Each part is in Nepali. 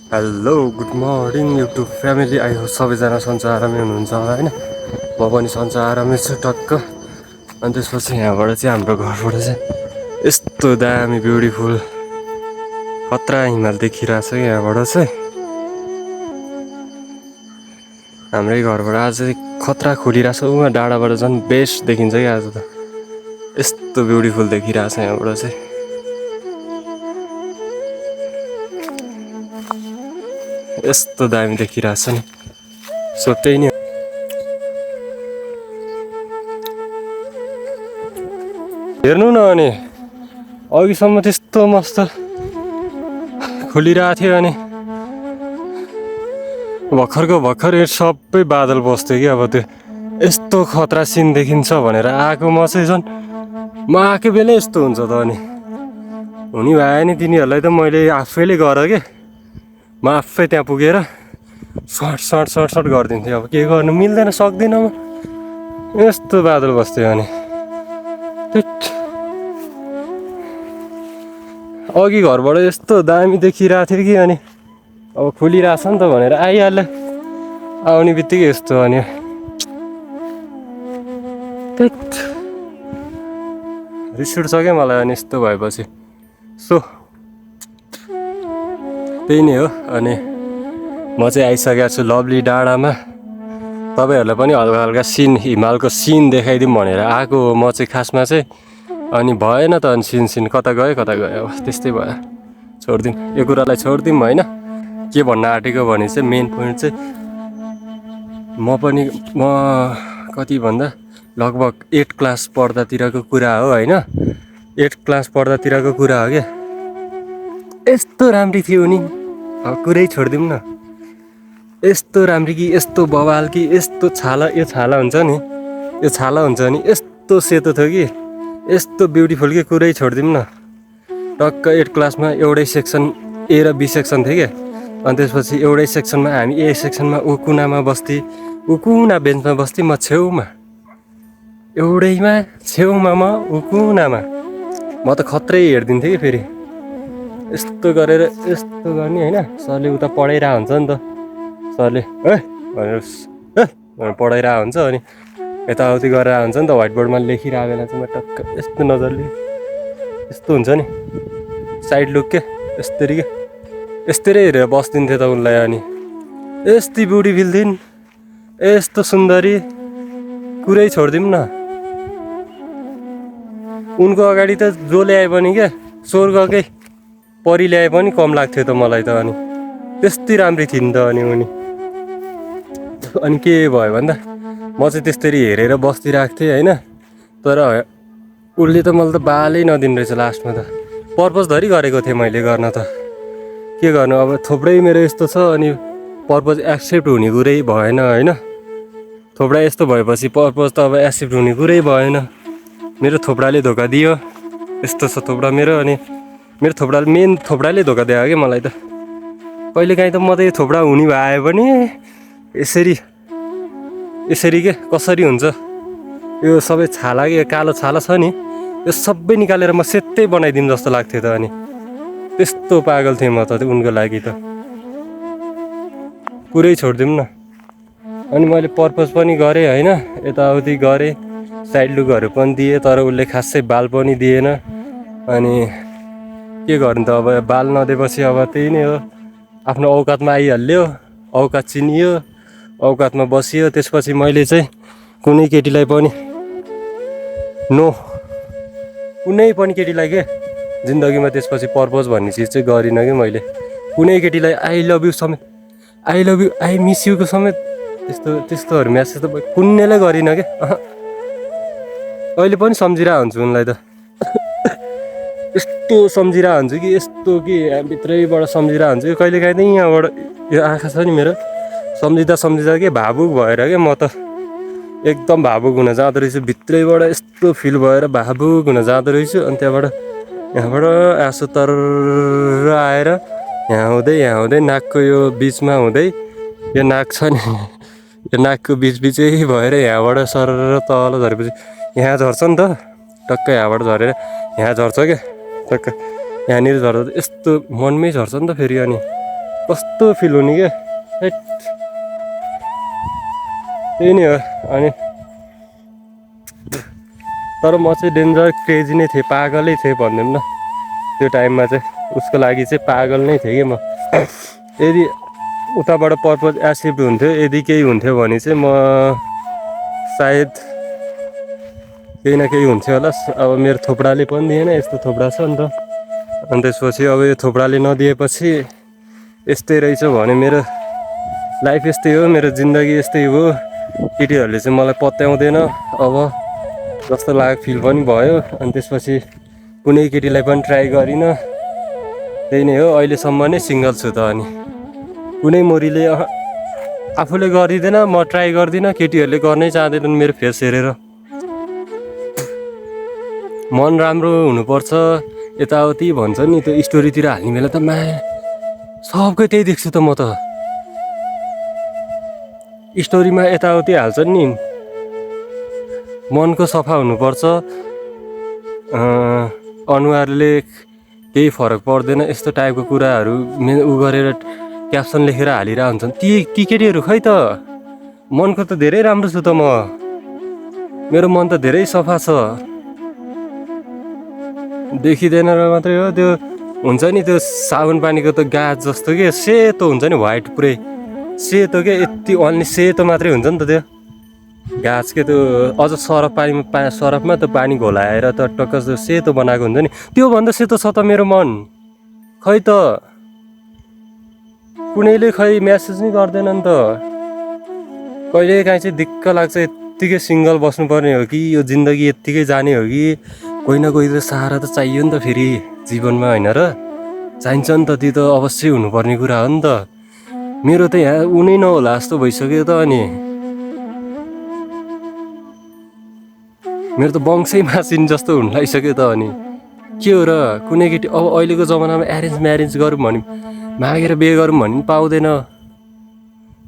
Hello good morning YouTube family. I hope सबैजना सन्चै आरामै हुनुहुन्छ होला होइन। म पनि सन्चै आरामै छु टक्क। अनि त्यसपछि यहाँबाट चाहिँ हाम्रो घरबाट चाहिँ यस्तो दामी ब्युटिफुल खतरा हिमाल देखिरहेको छ यहाँबाट चाहिँ। हाम्रै घरबाट आज चाहिँ खतरा खोलिरहेको छ। उहाँ डाँडाबाट झन् बेस्ट देखिन्छ कि आज त यस्तो ब्युटिफुल देखिरहेको छ यहाँबाट चाहिँ। यस्तो दामी देखिरहेको छ नि। सो त्यही नि हेर्नु न। अनि अघिसम्म त्यस्तो मस्त खोलिरहेको थियो अनि भर्खर सबै बादल बस्थ्यो कि अब त्यो यस्तो खतरा सिन देखिन्छ भनेर आएको म चाहिँ झन् म आएको बेलै यस्तो हुन्छ त। अनि हुने भए नि तिनीहरूलाई त मैले आफैले गर के म आफै त्यहाँ पुगेर सर्ट गरिदिन्थेँ। अब के गर्नु मिल्दैन, सक्दिनँ म। यस्तो बादल बस्थ्यो अनि अघि घरबाट यस्तो दामी देखिरहेको थियो कि अनि अब खोलिरहेछ नि त भनेर आइहाल्यो। आउने बित्तिकै यस्तो अनि रिस उठ्छ क्या मलाई अनि यस्तो भएपछि। सो त्यही नै हो। अनि म चाहिँ आइसकेको छु लभली डाँडामा। तपाईँहरूलाई पनि हल्का हल्का सिन हिमालको सिन देखाइदिउँ भनेर आएको हो म चाहिँ खासमा चाहिँ। अनि भएन त अनि सिन कता गयो अब त्यस्तै भयो। छोडिदिउँ यो कुरालाई छोडिदिउँ होइन। के भन्न आँटेको भने चाहिँ मेन पोइन्ट चाहिँ म कति भन्दा लगभग 8 क्लास पढ्दातिरको कुरा हो होइन। 8 क्लास पढ्दातिरको कुरा हो क्या। यस्तो राम्री थियो नि, अब कुरै छोडिदिउँ न। यस्तो राम्री कि यस्तो बवाल कि यस्तो यो छाला हुन्छ नि यस्तो सेतो थियो कि यस्तो ब्युटिफुल कि कुरै छोडिदिउँ न। टक्क 8 क्लासमा एउटै सेक्सन ए र बी सेक्सन थियो क्या। अनि त्यसपछि एउटै सेक्सनमा हामी ए सेक्सनमा ऊ कुनामा बस्थेँ, ऊ कुना बेन्चमा बस्थेँ, म छेउमा एउटैमा छेउमा म ऊ कुनामा। म त खत्रै हेरिदिन्थेँ कि फेरि यस्तो गरेर यस्तो गर्ने होइन। सरले उता पढाइरहेको हुन्छ नि त, सरले भनेर पढाइरहेको हुन्छ अनि यताउति गरेर हुन्छ नि त। व्हाइट बोर्डमा लेखिरहेको बेला चाहिँ म टक्क यस्तो नजरले यस्तो हुन्छ नि साइड लुक के यस्तरी हेरेर बस्दिन्थेँ त उनलाई। अनि यस्तै ब्युटिफुल थिइन्, यस्तो सुन्दरी, कुरै छोडिदिउँ न। उनको अगाडि त जो ल्याए पनि क्या स्वर्गकै परी ल्याए पनि कम लाग्थ्यो त मलाई त। अनि त्यस्तै राम्री थिइन् त अनि उनी। अनि के भयो भन्दा म चाहिँ त्यस्तरी हेरेर बस्दिरहेको थिएँ होइन। तर उसले त मलाई त बालै नदिनु रहेछ लास्टमा त। पर्पजधरि गरेको थिएँ मैले गर्न त के गर्नु अब। थोप्रै मेरो यस्तो छ अनि पर्पज एक्सेप्ट हुने कुरै भएन होइन। थोप्रा यस्तो भएपछि पर्पज त अब एक्सेप्ट हुने कुरै भएन। मेरो थोप्राले धोका दियो, यस्तो छ थोप्रा मेरो। अनि मेरो मेन थोप्राले धोका दियो क्या मलाई त। कहिलेकाहीँ त म त यो थोप्रा हुने भए पनि यसरी के कसरी हुन्छ यो सबै छाला के कालो छाला छ नि यो सबै निकालेर म सेतै बनाइदिउँ जस्तो लाग्थ्यो त। अनि त्यस्तो पागल थिएँ म त उनको लागि त, कुरै छोडिदिउँ न। अनि मैले पर्पज पनि गरेँ होइन, यताउति गरेँ, साइड लुकहरू पनि दिएँ, तर उसले खासै बाल पनि दिएन। अनि के गर्नु त अब बाल नदिएपछि अब त्यही नै हो, आफ्नो औकातमा आइहाल्यो, औकात चिनियो, औकातमा बसियो। त्यसपछि मैले चाहिँ कुनै केटीलाई पनि कुनै पनि केटीलाई के जिन्दगीमा त्यसपछि पर्पज भन्ने चिज चाहिँ गरिनँ कि मैले। कुनै केटीलाई आई लभ यु समेत, I love you, I miss UCO समेत त्यस्तोहरू म्यासेज त कुन्नेलाई गरिनँ क्या। अहिले पनि सम्झिरहेको हुन्छु उनलाई त। यस्तो सम्झिरहेको हुन्छु कि यस्तो कि भित्रैबाट सम्झिरहेको हुन्छु कि कहिलेकाहीँ त यहाँबाट यो आँखा छ नि मेरो सम्झिँदा के भावुक भएर क्या म त एकदम भावुक हुन जाँदो रहेछु। भित्रैबाट यस्तो फिल भएर भावुक हुन जाँदो रहेछु। अनि यहाँबाट आँसु तर आएर यहाँ हुँदै नाकको यो बिचमा हुँदै, यो नाक छ नि यो नाकको बिचै भएर यहाँबाट सर तल झरेपछि यहाँ झर्छ नि त। टक्क यहाँबाट झरेर यहाँ झर्छ क्या, टक्क यहाँनिर झर्दा यस्तो मनमै झर्छ नि त फेरि। अनि कस्तो फिल हुने क्या। त्यही नै हो। अनि तर म चाहिँ डेन्जर क्रेजी नै थिएँ, पागलै थिएँ भनिदिउँ न। त्यो टाइममा चाहिँ उसको लागि चाहिँ पागल नै थिएँ कि म। यदि उताबाट पर्पज एसिभ हुन्थ्यो, यदि केही हुन्थ्यो भने चाहिँ म सायद केही न केही हुन्थ्यो होला। अब मेरो थोप्राले पनि दिएन, यस्तो थोप्रा छ नि त। अनि त्यसपछि अब यो थोप्राले नदिएपछि यस्तै रहेछ भने मेरो लाइफ यस्तै हो, मेरो जिन्दगी यस्तै हो। केटीहरूले चाहिँ मलाई पत्याउँदैन अब जस्तो लाग्यो, फिल पनि भयो। अनि त्यसपछि कुनै केटीलाई पनि ट्राई गरिनँ। त्यही नै हो, अहिलेसम्म नै सिङ्गल छु त। अनि कुनै मोरीले आफूले गरिँदैन, म ट्राई गर्दिनँ, केटीहरूले गर्नै चाहँदैनन् मेरो फेस हेरेर। मन राम्रो हुनुपर्छ यताउति भन्छ नि, त्यो स्टोरीतिर हाल्ने बेला त सबकै त्यही देख्छु त म त। स्टोरीमा यताउति हाल्छन् नि, मनको सफा हुनुपर्छ, अनुहारले केही फरक पर्दैन, यस्तो टाइपको कुराहरू उ गरेर क्याप्सन लेखेर हालिरह हुन्छन् ती केटीहरू। खै त मनको त धेरै राम्रो छु त म, मेरो मन त धेरै सफा छ। देखिँदैन र मात्रै हो, त्यो हुन्छ नि त्यो साबुन पानीको त गाज जस्तो के सेतो हुन्छ नि, व्हाइट पुरै सेतो के, यति अन्ली सेतो मात्रै हुन्छ नि त त्यो गाज के। त्यो अझ सरफमा त पानी घोलाएर त टक्क सेतो बनाएको हुन्छ नि, त्योभन्दा सेतो छ त मेरो मन। खै त कुनैले खै म्यासेज नै गर्दैन नि त। कहिलेकाहीँ चाहिँ दिक्क लाग्छ, यत्तिकै सिङ्गल बस्नुपर्ने हो कि यो जिन्दगी यत्तिकै जाने हो कि। कोही न कोही त सहारा त चाहियो नि त फेरि जीवनमा, होइन र? चाहिन्छ नि त, त्यो त अवश्य हुनुपर्ने कुरा हो नि त। मेरो त यहाँ उनै नहोला जस्तो भइसक्यो त। अनि मेरो त वंशै मासिन जस्तो हुन लागिसक्यो त। अनि के हो र, कुनै केटी अब अहिलेको जमानामा एरेन्ज म्यारेज गरौँ भने, मागेर बिहे गरौँ भने पनि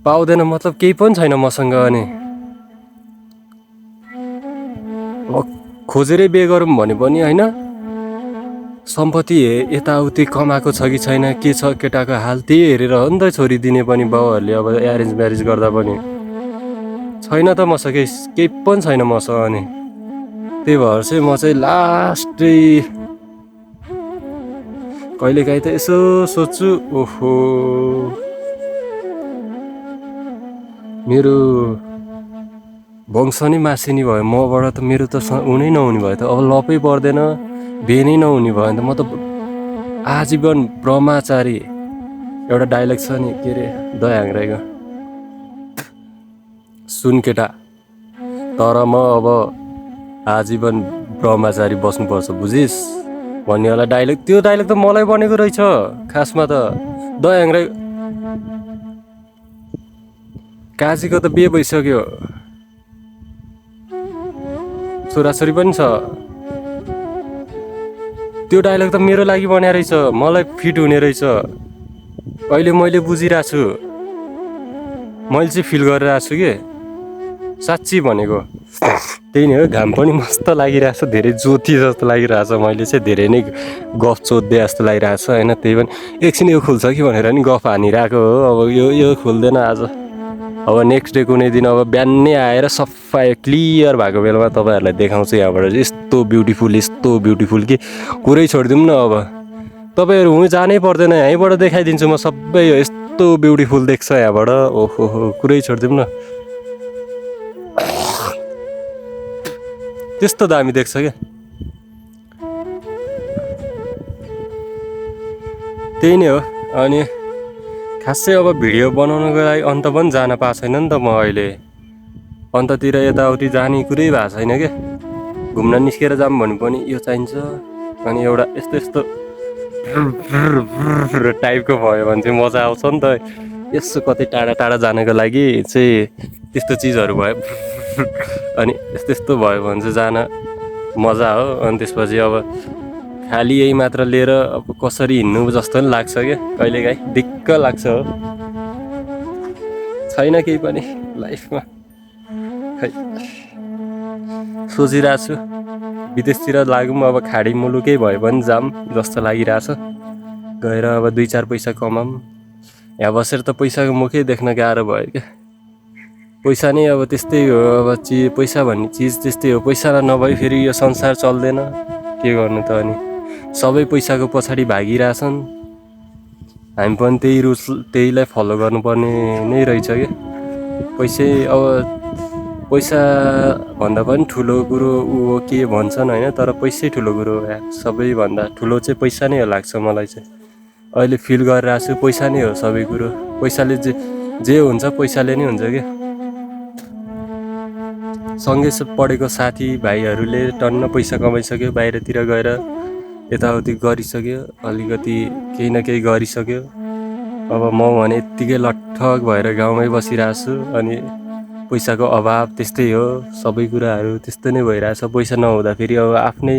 पाउँदैन मतलब केही पनि छैन मसँग। अनि खोजेरै बिहे गरौँ भने पनि होइन, सम्पत्ति यताउति कमाएको छ कि छैन, के छ केटाको हाल, त्यही हेरेर हो नि त छोरी दिने पनि बाउहरूले। अब एरेन्ज म्यारेज गर्दा पनि छैन त मसँग केही पनि छैन मसँग। अनि त्यही भएर चाहिँ म चाहिँ लास्टै कहिलेकाहीँ त यसो सोच्छु, ओहो मेरो वंश नै मासिनी भयो मबाट त। मेरो त उनै नहुने भयो त, अब लपै पर्दैन, बिहे नै नहुने भयो भने त म त आजीवन ब्रह्मचारी। एउटा डाइलग छ नि, के अरे दयाहाङ राईको, सुन केटा तर म अब आजीवन ब्रह्मचारी बस्नुपर्छ बुझिस् भन्ने होला डाइलग। त्यो डाइलग त मलाई बनेको रहेछ खासमा त। दयाहाङ राई काजीको त बिहे भइसक्यो, छोराछोरी पनि छ। त्यो डाइलग त मेरो लागि बन्या रहेछ, मलाई फिट हुने रहेछ। अहिले मैले बुझिरहेको छु, मैले चाहिँ फिल गरिरहेको छु कि साँच्ची भनेको। त्यही नै हो, घाम पनि मस्त लागिरहेछ, धेरै ज्योति जस्तो लागिरहेछ। मैले चाहिँ धेरै नै गफ चोद्दै जस्तो लागिरहेछ होइन। त्यही पनि एकछिन यो खुल्छ कि भनेर नि गफ हानिरहेको हो। अब यो खुल्दैन आज, अब नेक्स्ट डे कुनै दिन अब बिहानै आएर सफा क्लियर भएको बेलामा तपाईँहरूलाई देखाउँछु यहाँबाट। यस्तो ब्युटिफुल कि कुरै छोडिदिउँ न। अब तपाईँहरू हुँ जानै पर्दैन, यहीँबाट देखाइदिन्छु म सबै। यस्तो ब्युटिफुल देख्छ यहाँबाट, ओहो कुरै छोडिदिउँ न। त्यस्तो दामी देख्छ क्या। त्यही नै हो। अनि खासै अब भिडियो बनाउनको लागि अन्त पनि जान पाएको छैन नि त म अहिले। अन्ततिर यताउति जाने कुरै भएको छैन क्या। घुम्न निस्केर जाऊँ भने पनि यो चाहिन्छ। अनि एउटा यस्तो टाइपको भयो भने चाहिँ मजा आउँछ नि त। यसो कतै टाढा जानको लागि चाहिँ त्यस्तो चिजहरू भयो। अनि यस्तो भयो भने चाहिँ जान मजा हो। अनि त्यसपछि अब खालि यही मात्र लिएर अब कसरी हिँड्नु जस्तो पनि लाग्छ क्या कहिलेकाहीँ, दिक्क लाग्छ हो। छैन केही पनि लाइफमा, खै सोचिरहेको छु विदेशतिर लागौँ। अब खाडी मुलुकै भए पनि जाऊँ जस्तो लागिरहेछ। गएर अब 2-4 पैसा कमाऊँ, यहाँ बसेर त पैसाको मुखै देख्न गाह्रो भयो क्या। पैसा नै अब त्यस्तै हो, अब पैसा भन्ने चिज त्यस्तै हो। पैसा नभए फेरि यो संसार चल्दैन, के गर्नु त अनि। सबै पैसाको पछाडि भागिरहेछन्, हामी पनि त्यही रुल्स त्यहीलाई फलो गर्नुपर्ने नै रहेछ क्या। अब पैसा भन्दा पनि ठुलो कुरो ऊ हो के भन्छन् होइन, तर पैसै ठुलो कुरो हो यार। सबैभन्दा ठुलो चाहिँ पैसा नै हो लाग्छ मलाई चाहिँ। अहिले फिल गरिरहेको छु पैसा नै हो सबै कुरो। पैसाले जे हुन्छ पैसाले नै हुन्छ क्या। सँगै पढेको साथी भाइहरूले टन्न पैसा कमाइसक्यो, बाहिरतिर गएर यताउति गरिसक्यो, अलिकति केही न केही गरिसक्यो। अब म भने यत्तिकै लट्ठक भएर गाउँमै बसिरहेको छु। अनि पैसाको अभाव त्यस्तै हो, सबै कुराहरू त्यस्तै नै भइरहेछ। पैसा नहुँदा फेरि अब आफ्नै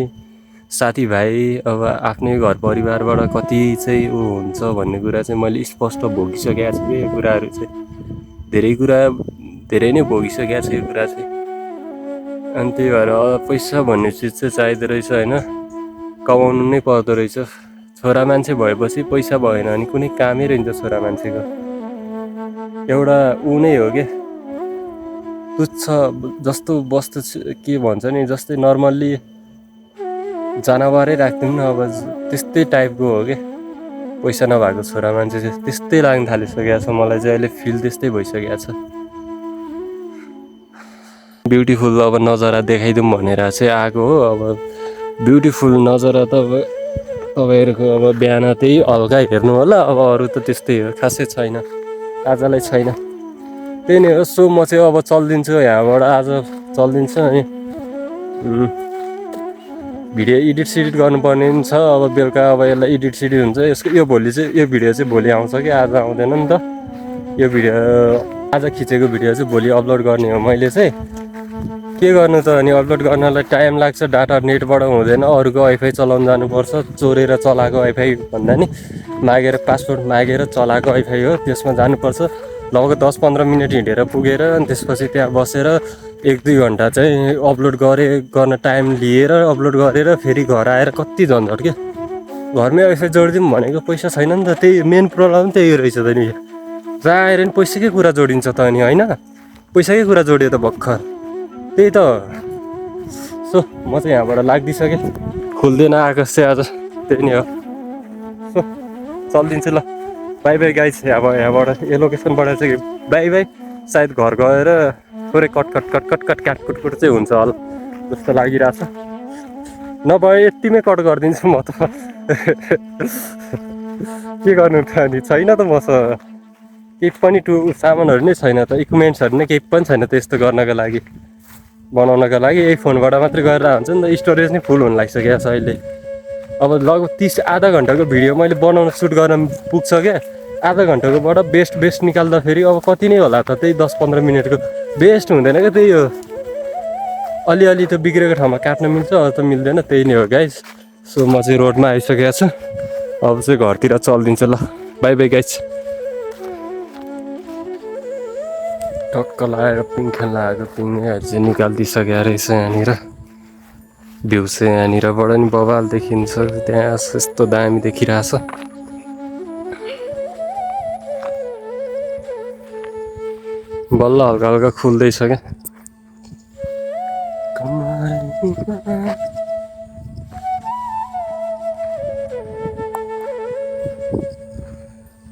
साथीभाइ, अब आफ्नै घर परिवारबाट कति चाहिँ ऊ हुन्छ भन्ने कुरा चाहिँ मैले स्पष्ट भोगिसकेको छु यो कुराहरू चाहिँ। धेरै नै भोगिसकेको छु यो कुरा चाहिँ। अनि त्यही भएर पैसा भन्ने चिज चाहिँ चाहिँदो रहेछ होइन, कमाउनु नै पर्दो रहेछ। छोरा मान्छे भएपछि पैसा भएन भने कुनै कामै रहन्छ छोरा मान्छेको। एउटा ऊ नै हो क्या, तुच्छ जस्तो वस्तु के भन्छ नि, जस्तै नर्मल्ली जनावरै राख्दिउँ न, अब त्यस्तै टाइपको हो क्या पैसा नभएको छोरा मान्छे चाहिँ। त्यस्तै लाग्न थालिसकेको छ मलाई चाहिँ, अहिले फिल त्यस्तै भइसकेको छ। ब्युटिफुल अब नजारा देखाइदिउँ भनेर चाहिँ आएको हो। अब ब्युटिफुल नजारा त अब तपाईँहरूको अब बिहान त्यही हल्का हेर्नु होला, अब अरू त त्यस्तै हो, खासै छैन आजलाई छैन। त्यही नै हो। सो म चाहिँ अब चल्दिन्छु यहाँबाट, आज चल्दिन्छु। अनि भिडियो एडिट सिडिट गर्नुपर्ने पनि छ। अब बेलुका अब यसलाई एडिट सिडिट हुन्छ यसको। यो भिडियो चाहिँ भोलि आउँछ कि आज आउँदैन नि त। यो भिडियो आज खिचेको भिडियो चाहिँ भोलि अपलोड गर्ने हो मैले चाहिँ। के गर्नु त अनि, अपलोड गर्नलाई टाइम लाग्छ, डाटा नेटबाट हुँदैन, अरूको वाइफाई चलाउनु जानुपर्छ। चोरेर चलाएको वाइफाई भन्दा नि मागेर पासवर्ड मागेर चलाएको वाइफाई हो, त्यसमा जानुपर्छ। लगभग 10-15 मिनट हिँडेर पुगेर अनि त्यसपछि त्यहाँ बसेर 1-2 घन्टा चाहिँ अपलोड गर्न टाइम लिएर अपलोड गरेर फेरि घर आएर कति झन्झट क्या। घरमै वाइफाई जोडिदिउँ भनेको पैसा छैन नि त, त्यही मेन प्रब्लम त्यही रहेछ त नि। जहाँ आएर नि पैसाकै कुरा जोडिन्छ त अनि होइन, पैसाकै कुरा जोड्यो त भर्खर, त्यही त। सो म चाहिँ यहाँबाट लाग्दिसकेँ, खुल्दैन आकाश चाहिँ आज, त्यही नै हो। सो चल्दिन्छु ल, बाई बाई गाइस। यहाँबाट यो लोकेसनबाट चाहिँ बाई बाई। सायद घर गएर थोरै कट काटकुट चाहिँ हुन्छ होला जस्तो लागिरहेछ। नभए यतिमै कट गरिदिन्छु म त। के गर्नु त अनि, छैन त मसँग केही पनि सामानहरू नै छैन त, इक्विपमेन्ट्सहरू नै केही पनि छैन त यस्तो गर्नको लागि, बनाउनको लागि। यही फोनबाट मात्रै गरेर हुन्छ नि त। स्टोरेज नै फुल हुन लागिसकेको छ अहिले। अब लगभग 30 आधा घन्टाको भिडियो मैले बनाउन सुट गर्न पुग्छ क्या। आधा घन्टाकोबाट बेस्ट निकाल्दाखेरि अब कति नै होला त, त्यही 10-15 मिनटको बेस्ट हुँदैन क्या। त्यही हो, अलिअलि त बिग्रेको ठाउँमा काट्न मिल्छ, अरू त मिल्दैन। त्यही नै हो गाइस। सो म चाहिँ रोडमा आइसकेको छु, अब चाहिँ घरतिर चल्दिन्छु ल, बाई बाई गाइस। टक्क लगाएर पिङ खेल्न आएको पिङहरू चाहिँ निकालिदिइसकेको रहेछ यहाँनिर। भ्यू चाहिँ यहाँनिरबाट नि बवाल देखिन्छ, त्यहाँ यस्तो दामी देखिरहेछ। बल्ल हल्का हल्का खुल्दैछ क्या।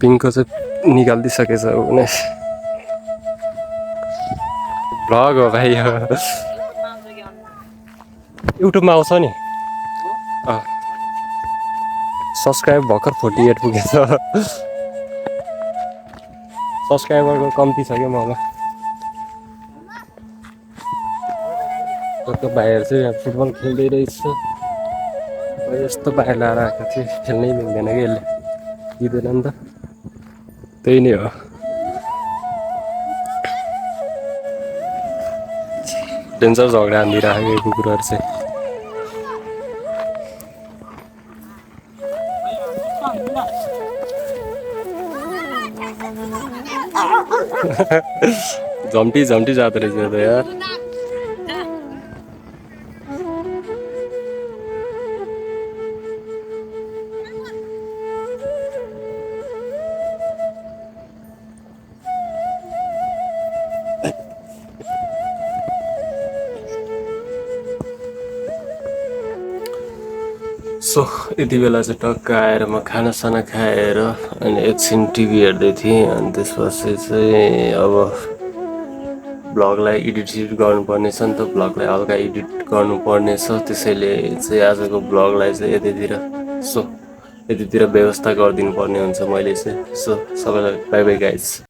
पिङको चाहिँ निकालिदिइसकेछ उनीस। भ्लग हो भाइ यो, युट्युबमा आउँछ नि। सब्सक्राइब भर्खर 48 पुगेछ। सब्सक्राइबरको कम्ती छ क्या मलाई। कस्तो भाइहरू चाहिँ यहाँ फुटबल खेल्दै रहेछ। यस्तो भाइ लाएर आएको थिएँ, खेल्नै मिल्दैन कि यसले, दिँदैन नि त। त्यही नै हो, डेन्जर झगडा हानिदिइराखेको यो कुकुरहरू चाहिँ। झम्टी जाँदो रहेछ त यार। सो यति बेला चाहिँ टक्क आएर म खानासाना खाएर अनि एकछिन टिभी हेर्दै थिएँ अनि त्यसपछि चाहिँ अब भ्लगलाई एडिट गर्नुपर्ने छ नि त भ्लगलाई हल्का एडिट गर्नुपर्ने छ त्यसैले चाहिँ आजको भ्लगलाई चाहिँ यतितिर व्यवस्था गरिदिनु पर्ने हुन्छ मैले चाहिँ सो सबैलाई बाई बाई गाइज